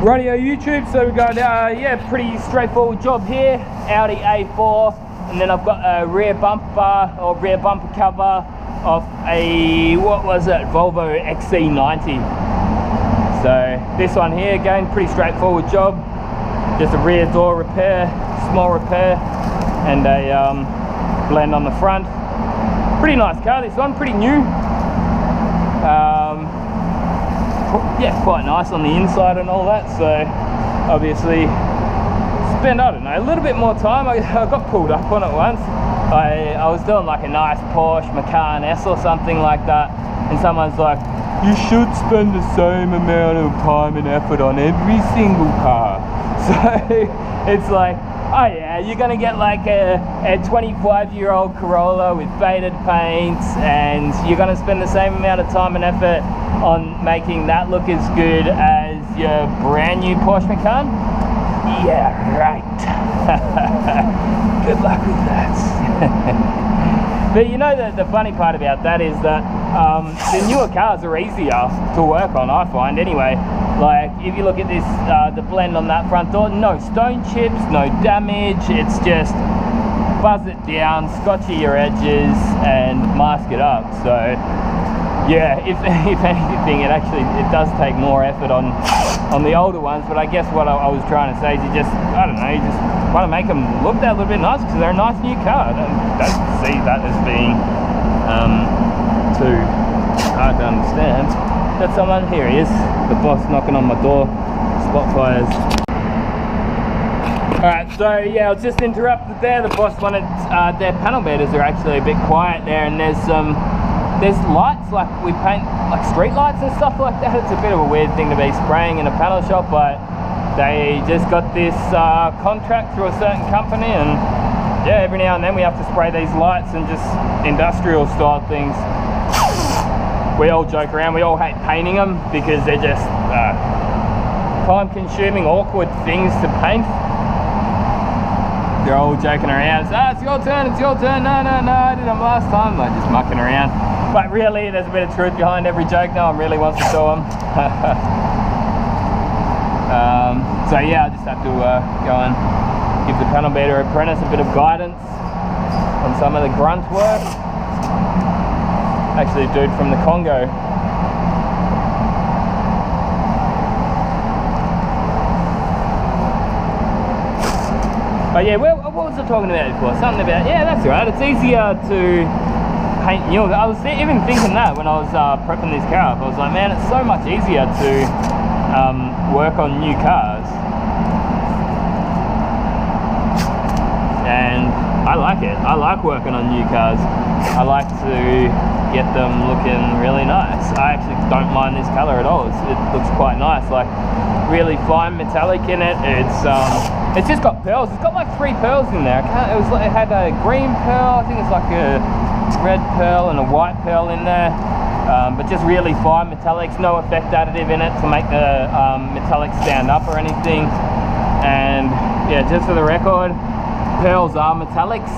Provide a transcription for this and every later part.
Radio YouTube, so we've got yeah, pretty straightforward job here. Audi A4, and then I've got a rear bumper or rear bumper cover of a, what was it, Volvo XC90. So this one here, again, pretty straightforward job. Just a rear door repair, small repair, and a blend on the front. Pretty nice car, this one, pretty new. Yeah, quite nice on the inside and all that, so obviously spend, I don't know, a little bit more time. I got pulled up on it once. I was doing like a nice Porsche Macan S or something like that, and someone's like, you should spend the same amount of time and effort on every single car. So it's like, oh yeah, you're gonna get like a 25-year-old Corolla with faded paints, and you're gonna spend the same amount of time and effort on making that look as good as your brand new Porsche Macan? Yeah, right. Good luck with that. But you know, the funny part about that is that the newer cars are easier to work on, I find anyway. Like if you look at this, the blend on that front door, no stone chips, no damage. It's just buzz it down, scotchy your edges, and mask it up. So yeah, if anything, it does take more effort on the older ones. But I guess what I was trying to say is, you just, I don't know, you just want to make them look that little bit nice because they're a nice new car. I don't see that as being too hard to understand. Got someone, here he is, the boss knocking on my door, spot fires. Alright, so yeah, I was just interrupted there. The boss wanted, their panel beaters are actually a bit quiet there, and there's lights, like we paint like street lights and stuff like that. It's a bit of a weird thing to be spraying in a panel shop, but they just got this contract through a certain company, and yeah, every now and then we have to spray these lights and just industrial style things. We all joke around, we all hate painting them because they're just time consuming, awkward things to paint. They're all joking around, so, it's your turn, no, I did them last time, like just mucking around. But really, there's a bit of truth behind every joke. No one really wants to do them. So yeah, I just have to go and give the panel beater apprentice a bit of guidance on some of the grunt work. Actually, a dude from the Congo. Oh yeah, well, what was I talking about before? Something about, yeah, that's right, it's easier to paint new. I was even thinking that when I was prepping this car up. I was like, man, it's so much easier to work on new cars. And I like it. I like working on new cars. I like to get them looking really nice. I actually don't mind this color at all. It looks quite nice, like really fine metallic in it. It's just got pearls. It's got like 3 pearls in there. It had a green pearl, I think it's like a red pearl and a white pearl in there, but just really fine metallics, no effect additive in it to make the metallic stand up or anything. And yeah, just for the record, pearls are metallics.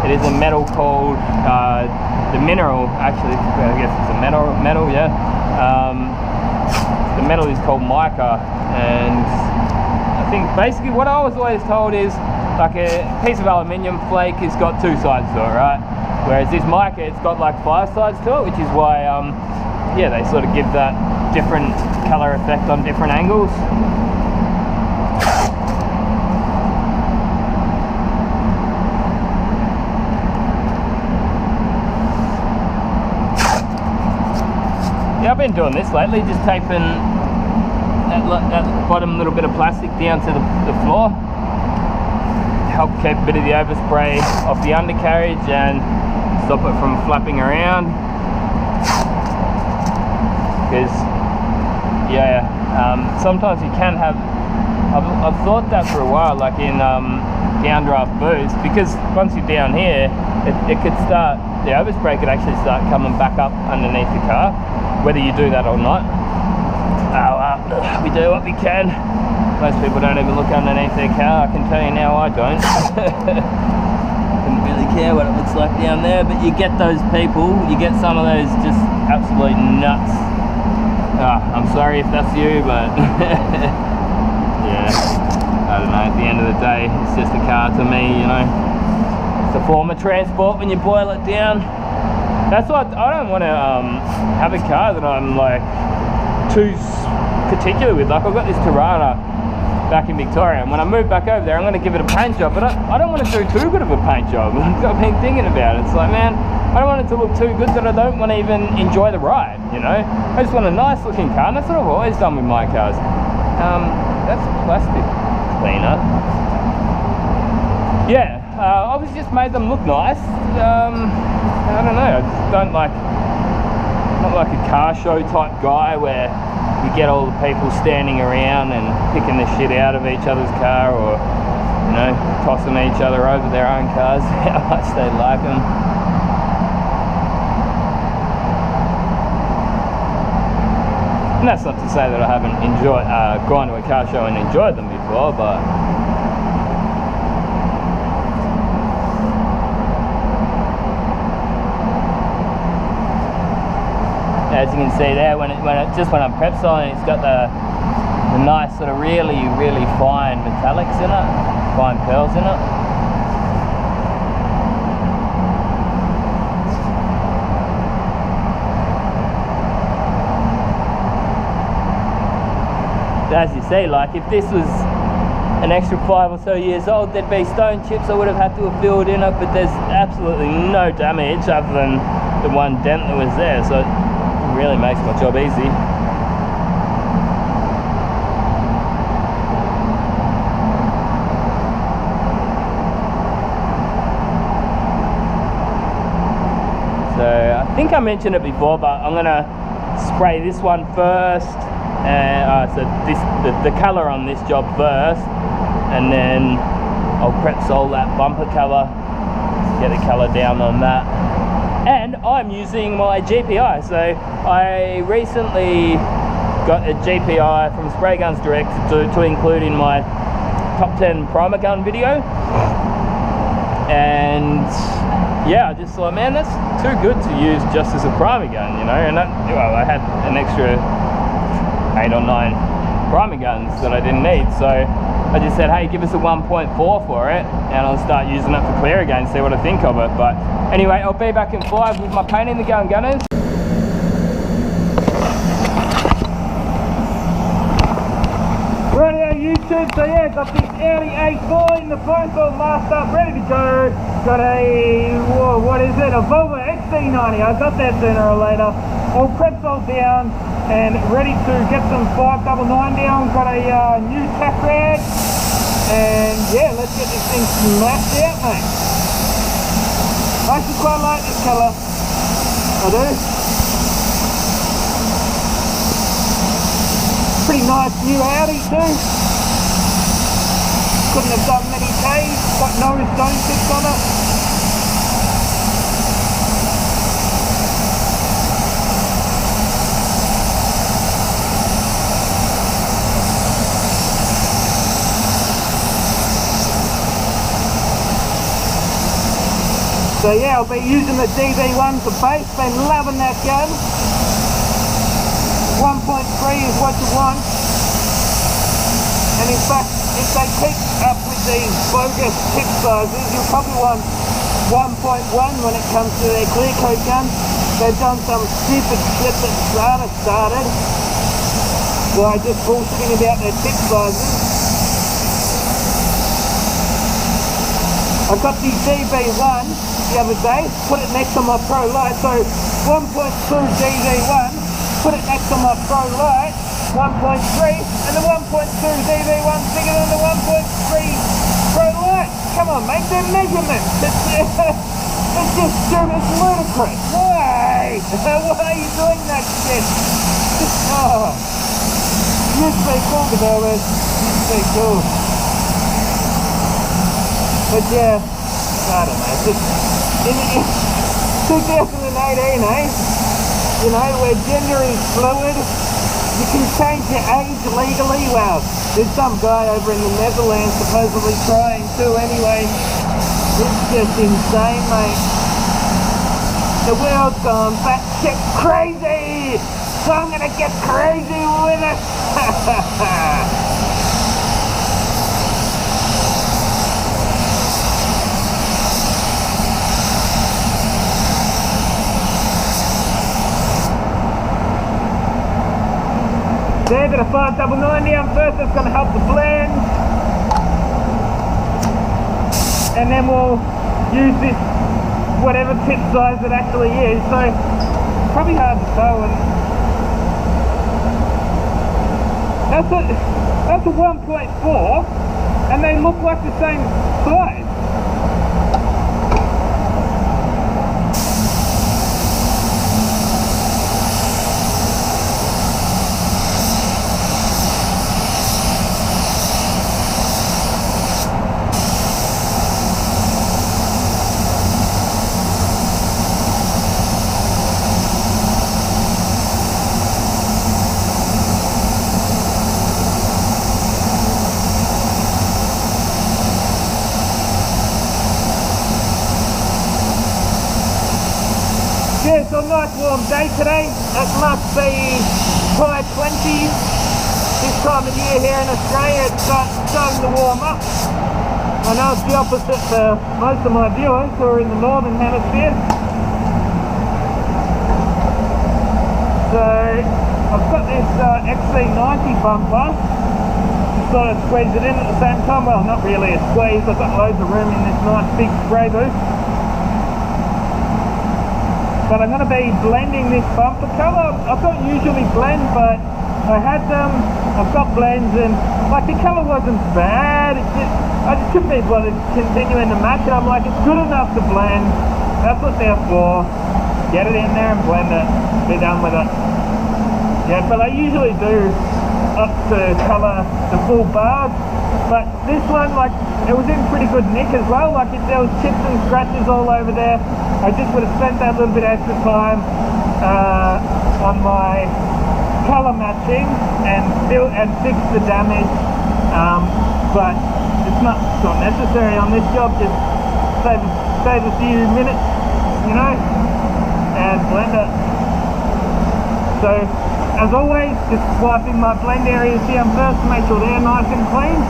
It is a metal called the mineral, actually, I guess it's a metal, yeah. The metal is called mica, and I think basically what I was always told is, like a piece of aluminium flake has got 2 sides to it, right? Whereas this mica, it's got like 5 sides to it, which is why, yeah, they sort of give that different color effect on different angles. Yeah, I've been doing this lately, just taping that bottom little bit of plastic down to the floor. Help keep a bit of the overspray off the undercarriage and stop it from flapping around. Because yeah, sometimes you can have, I've thought that for a while, like in downdraft boots, because once you're down here, it could start, the overspray could actually start coming back up underneath the car, whether you do that or not. We do what we can. Most people don't even look underneath their car. I can tell you now, I don't. Couldn't really care what it looks like down there, but you get those people, you get some of those just absolute nuts I'm sorry if that's you, but yeah, I don't know, at the end of the day, it's just a car to me, you know. It's a form of transport when you boil it down. That's why I don't want to have a car that I'm like too particular with. Like I've got this Tirana back in Victoria, and when I move back over there I'm going to give it a paint job, but I don't want to do too good of a paint job. I've been thinking about it. It's like, man, I don't want it to look too good that I don't want to even enjoy the ride, you know. I just want a nice looking car, and that's what I've always done with my cars. That's plastic cleaner. Yeah, I was just made them look nice. I don't know, I just don't like, not like a car show type guy where you get all the people standing around and picking the shit out of each other's car, or, you know, tossing each other over their own cars, how much they like them. And that's not to say that I haven't gone to a car show and enjoyed them before, but as you can see there, when I'm prep styling, it's got the nice sort of really fine metallics in it, fine pearls in it. As you see, like if this was an extra 5 or so years old, there'd be stone chips I would have had to have filled in it, but there's absolutely no damage other than the one dent that was there, so it really makes my job easy. So I think I mentioned it before, but I'm gonna spray this one first. So the colour on this job first, and then I'll prep sol that bumper cover, get the colour down on that. And I'm using my GPi, so I recently got a GPi from Spray Guns Direct to include in my top 10 primer gun video, and yeah, I just thought, man, that's too good to use just as a primer gun, you know. And that, well, I had an extra 8 or 9 primer guns that I didn't need, so I just said, hey, give us a 1.4 for it, and I'll start using it for clear again, see what I think of it. But anyway, I'll be back in 5 with my paint in the gun, gunners. Rightio YouTube, so yeah, got this Audi A4 in the phone call masked up, ready to go. Got a, whoa, what is it, a Volvo XC90, I got that sooner or later. All prep sold down and ready to get some 599 down. Got a new tack rag, and yeah, let's get this thing smashed out, mate. I actually quite like this colour, I do. Pretty nice new Audi too. Couldn't have done many Ks, got no stone chips on it. So yeah, I'll be using the DV1 for base, been loving that gun. 1.3 is what you want. And in fact, if they keep up with these bogus tip sizes, you'll probably want 1.1 when it comes to their clear coat gun. They've done some stupid shit that Strata started by just bullshitting about their tip sizes. I got the DV1 the other day, put it next to my Pro Light, so 1.2 DV1, put it next to my Pro Light, 1.3, and the 1.2 DV1 bigger than the 1.3 Pro Light. Come on, mate, they're measurements. It's just stupid, it's ludicrous. Why? Why are you doing that shit? Oh, used to be cool, developers. Used to be cool. But yeah, I don't know, just in 2018, you know, where gender is fluid, you can change your age legally. Well, there's some guy over in the Netherlands supposedly trying to anyway. It's just insane, mate. The world's gone batshit crazy! So I'm gonna get crazy with it. There's a 590 on first, that's going to help the blend. And then we'll use this, whatever tip size it actually is. So, probably hard to tell. And that's a 1.4, and they look like the same size. Yeah, it's a nice warm day today. It must be high 20s. This time of year here in Australia, it's starting to warm up. I know it's the opposite for most of my viewers who are in the northern hemisphere. So I've got this XC90 bumper. Just thought I'd squeeze it in at the same time. Well, not really a squeeze. I've got loads of room in this nice big spray booth. But I'm going to be blending this bumper colour. I don't usually blend, but I had them. I've got blends, and like the colour wasn't bad. I just couldn't be bothered continuing to match it. I'm like, it's good enough to blend. That's what they're for. Get it in there and blend it. Be done with it. Yeah, but I usually do up to colour the full bars. But this one, like, it was in pretty good nick as well. Like, if there was chips and scratches all over there, I just would have spent that little bit extra time on my colour matching and fix the damage. But it's not necessary on this job. Just save a few minutes, you know, and blend it. So, as always, just wiping my blend areas here first to make sure they're nice and clean.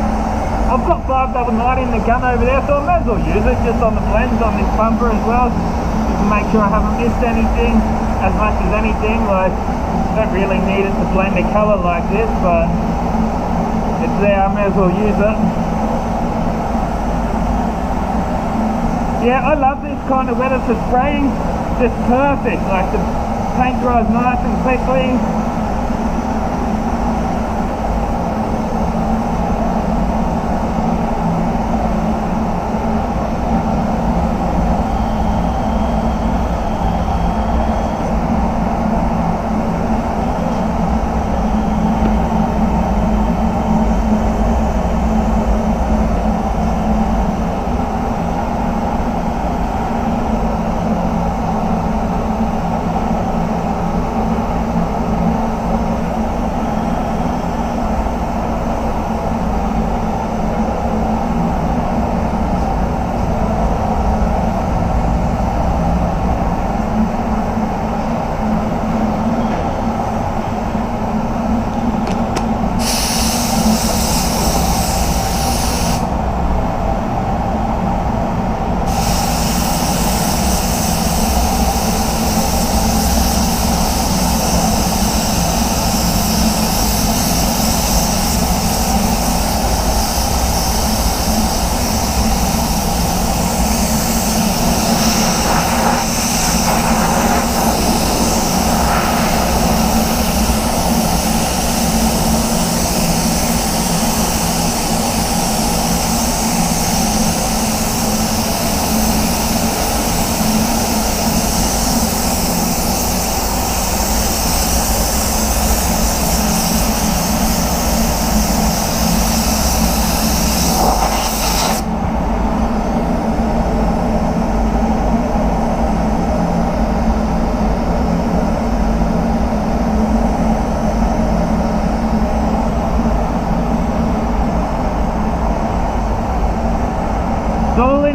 I've got 590 in the gun over there, so I may as well use it just on the blends on this bumper as well, just to make sure I haven't missed anything as much as anything. Like, don't really need it to blend a colour like this, but it's there, I may as well use it. Yeah, I love this kind of weather for spraying. Just perfect, like the paint dries nice and quickly.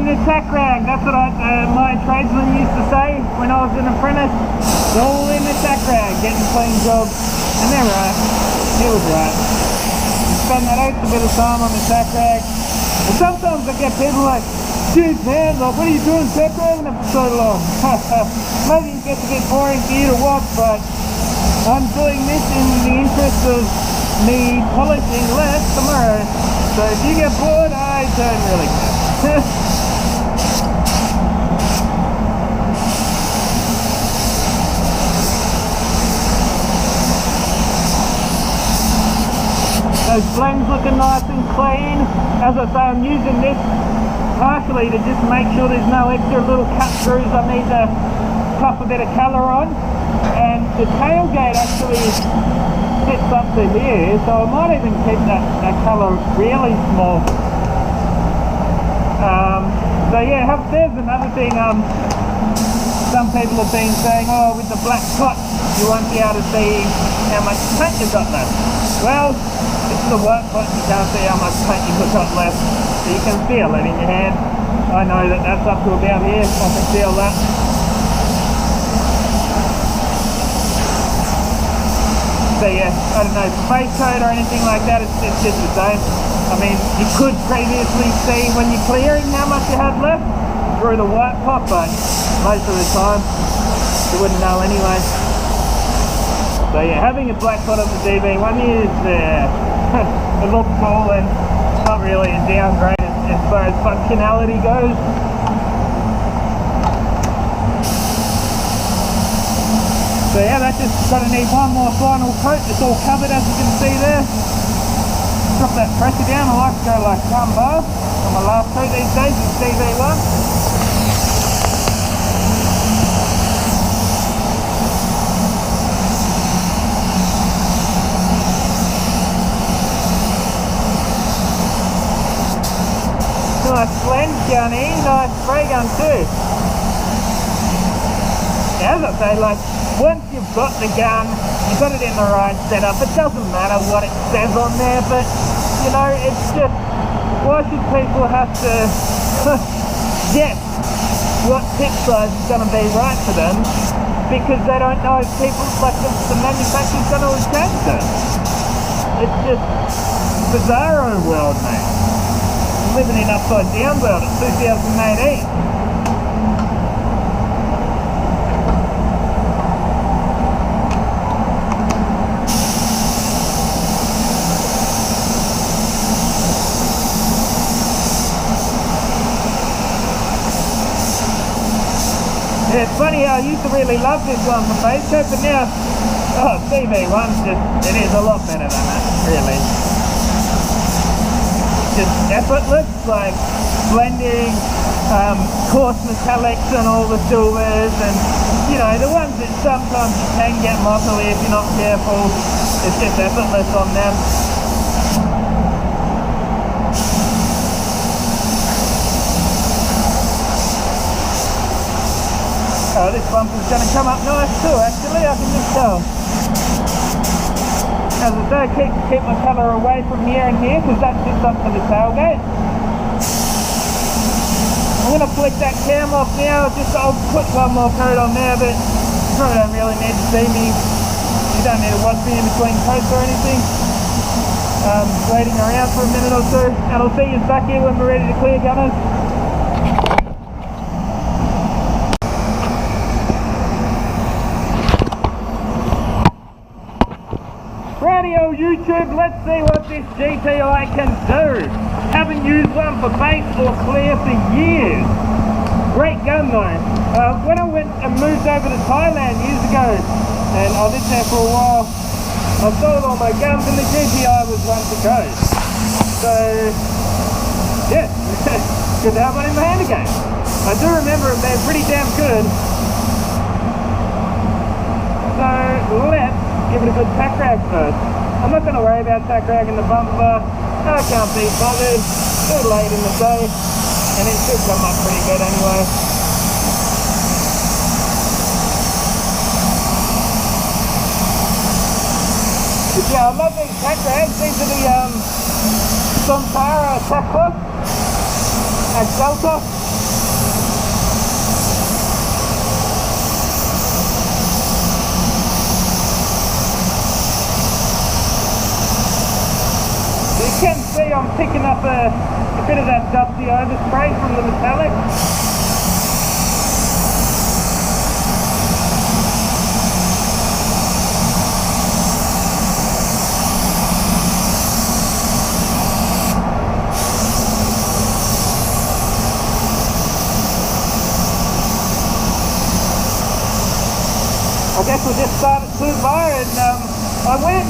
in the tack rag. That's what my tradesman used to say when I was an apprentice. It's all in the tack rag, getting clean jobs. And they're right. He was right. You spend that extra bit of time on the tack rag. And sometimes I get people like, "Dude, man, like, what are you doing tack ragging it for so long?" Maybe it gets a bit boring for you to watch, but I'm doing this in the interest of me polishing less tomorrow. So if you get bored, I don't really care. Those blends looking nice and clean. As I say, I'm using this partially to just make sure there's no extra little cut throughs I need to puff a bit of colour on. And the tailgate actually fits up to here, so I might even keep that colour really small. So yeah, there's another thing. Some people have been saying, oh, with the black pot you won't be able to see how much paint you've got left. Well, this is a white pot, you can't see how much paint you've got left, so you can feel it in your hand. I know that that's up to about here, I can feel that. So yeah, I don't know, for base coat or anything like that, it's just the same. I mean, you could previously see when you're clearing how much you had left through the white pot, but most of the time you wouldn't know anyway. So yeah, having a black pot on the DV1 is, it looks cool and not really a downgrade as far as functionality goes. So yeah, that's just going to need one more final coat. It's all covered, as you can see there. Drop that pressure down. I like to go like 1 bar on my last coat these days. It's DV1. Nice blend gun here, nice spray gun too. Yeah, as I say, like, once you've got the gun, you've got it in the right setup, it doesn't matter what it says on there, but, you know, it's just, why should people have to guess what tip size is going to be right for them, because they don't know if people, like, the manufacturer's going to change them. It's just bizarro world, mate. Living in upside down world, it's 2018. Yeah, it's funny how I used to really love this one from base coat, but now, oh, DV1's just, it is a lot better than that, really. Just effortless, like blending coarse metallics and all the silvers, and you know, the ones that sometimes you can get mossily if you're not careful, it's just effortless on them. Oh, this bumper's going to come up nice too, actually, I can just tell. As I say, keep my colour away from here and here, because that sits up to the tailgate. I'm going to flick that cam off now, I'll put one more coat on there, but you probably don't really need to see me. You don't need to watch me in between coats or anything. Waiting around for a minute or two, and I'll see you back here when we're ready to clear, gunners. Radio YouTube, let's see what this GPi can do. Haven't used one for base or clear for years. Great gun though. When I went and moved over to Thailand years ago, and I lived there for a while, I sold all my guns and the GPi was one to go. So, yeah, good to have one in my hand again. I do remember it being pretty damn good. So, let's give it a good tack rag first. I'm not going to worry about tack ragging the bumper. I can't be bothered. Too late in the day, and it should come up pretty good anyway. But yeah, I love these tack rags. These are the Sontara tack cloth at Delta. I'm picking up a bit of that dusty overspray from the metallic. I guess we'll just start at 2 bar, and I went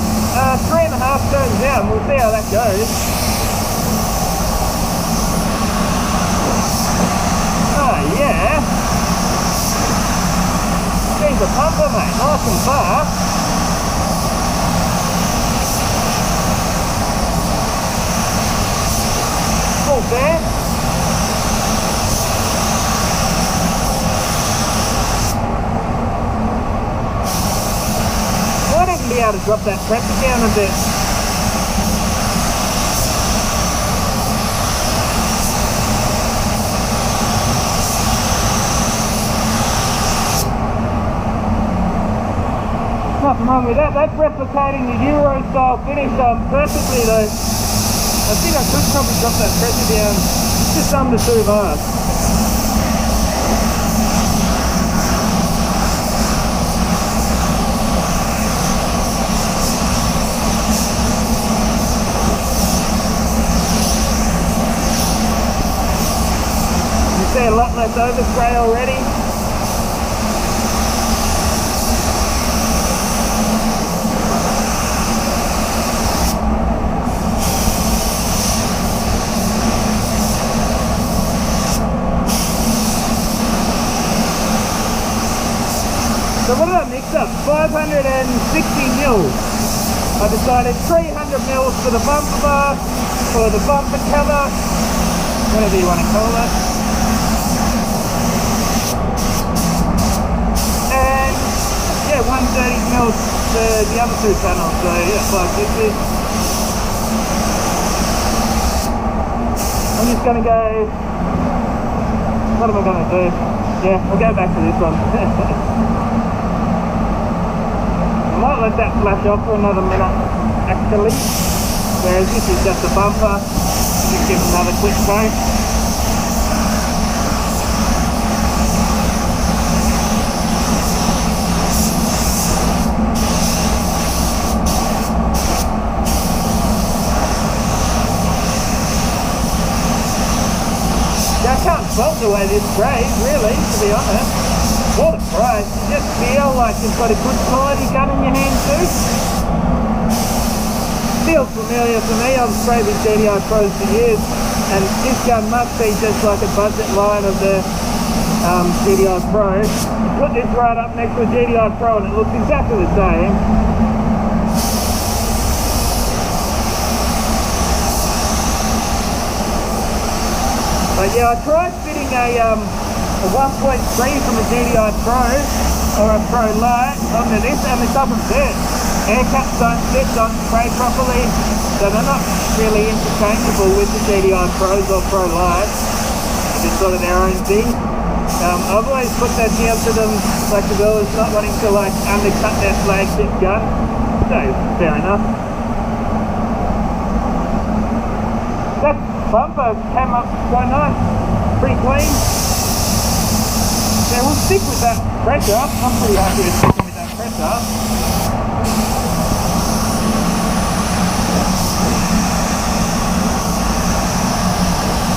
3.5 turns down. We'll see how that goes. Oh yeah, seems a pumper, mate, nice and far. Full fair. Be able to drop that pressure down a bit. Nothing wrong with that. That's replicating the Euro style finish perfectly though. I think I could probably drop that pressure down just under 2 bars. See a lot less overspray already. So what did I mix up? 560 mils. I decided 300 mils for the bumper bar, or the bumper cover, whatever you want to call it. Yeah, 130 mils for the other 2 panels, so yeah, 550. I'm just going to go, what am I going to do? Yeah, I'll go back to this one. I might let that flash off for another minute, actually. Whereas this is just a bumper, just give it another quick coat. I can't fault the way this sprays, really, to be honest. What a price. You just feel like you've got a good quality gun in your hand too. Feels familiar to me. I've sprayed with GTI Pros for years, and this gun must be just like a budget line of the GTI Pro. Put this right up next to a GTI Pro and it looks exactly the same. But yeah, I tried fitting a 1.3 from a GTI Pro or a Pro Light onto this, and it doesn't fit. Air caps don't fit, don't spray properly, so they're not really interchangeable with the GTI Pros or Pro Lights. It's sort of their own thing. I've always put that down to them, like the girls not wanting to like undercut their flagship gun, so fair enough. That bumper came up quite nice, pretty clean. Yeah, we'll stick with that pressure. I'm pretty happy with sticking with that pressure.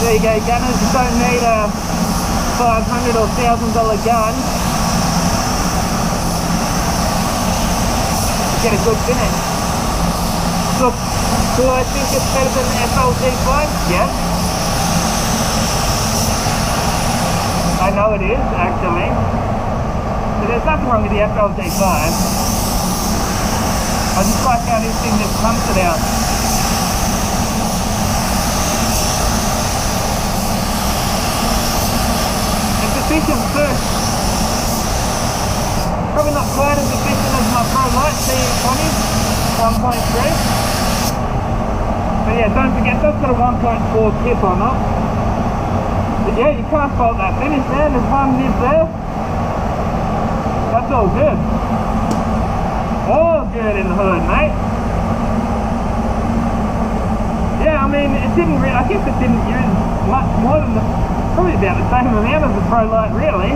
There you go, gunners. You don't need a $500 or $1,000 gun to get a good finish. Look, do I think it's better than the FL DV1? Yes. I know it is, actually. But there's nothing wrong with the FL DV1. I just like how this thing just pumps it out. It's efficient too. Probably not quite as efficient as my Pro Light C20 1.3. But yeah, don't forget that's got a 1.4 tip on it. But yeah, you can't fault that finish, man. There's one nib there. That's all good. All good in the hood, mate. Yeah, I mean, it's I guess it didn't use much more than probably about the same amount as the Pro Light, really.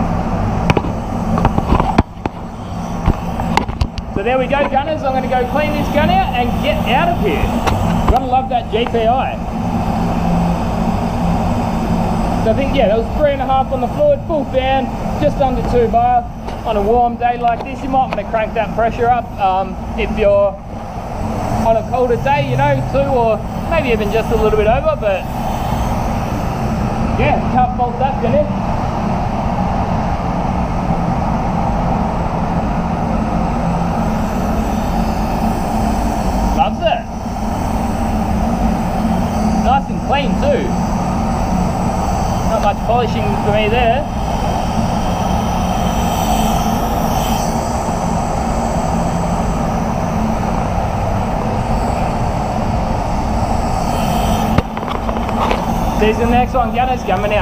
So there we go, gunners. I'm going to go clean this gun out and get out of here. Gotta love that GPi. So I think, yeah, that was 3.5 on the fluid, full fan, just under 2 bar. On a warm day like this, you might want to crank that pressure up. If you're on a colder day, you know, 2 or maybe even just a little bit over, but yeah, can't fault that, can you? Loves it. Nice and clean too. Not much polishing for me there. See you in the next one, gunners, coming out.